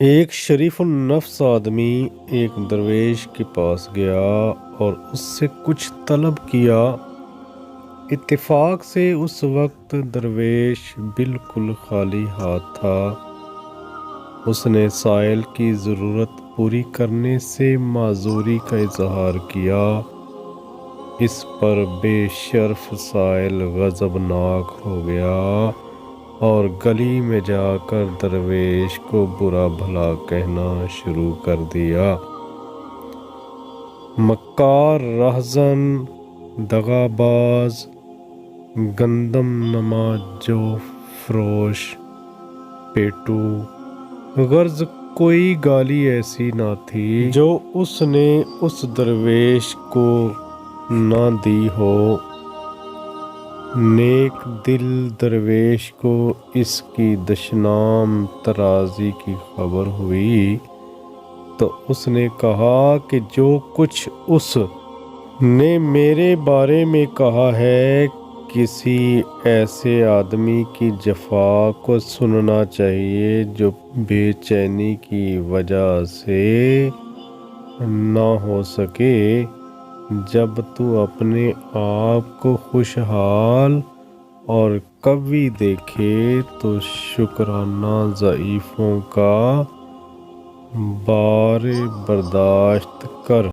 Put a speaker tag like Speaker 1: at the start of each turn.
Speaker 1: ایک شریف النفس آدمی ایک درویش کے پاس گیا اور اس سے کچھ طلب کیا۔ اتفاق سے اس وقت درویش بالکل خالی ہاتھ تھا۔ اس نے سائل کی ضرورت پوری کرنے سے معذوری کا اظہار کیا۔ اس پر بے شرف سائل غضبناک ہو گیا اور گلی میں جا کر درویش کو برا بھلا کہنا شروع کر دیا۔ مکار، رہزن، دغا باز، گندم نما جو فروش، پیٹو، غرض کوئی گالی ایسی نہ تھی جو اس نے اس درویش کو نہ دی ہو۔ نیک دل درویش کو اس کی دشنام ترازی کی خبر ہوئی تو اس نے کہا کہ جو کچھ اس نے میرے بارے میں کہا ہے کسی ایسے آدمی کی جفا کو سننا چاہیے جو بے چینی کی وجہ سے نہ ہو سکے۔ جب تو اپنے آپ کو خوشحال اور قوی دیکھے تو شکرانہ ضعیفوں کا بار برداشت کر۔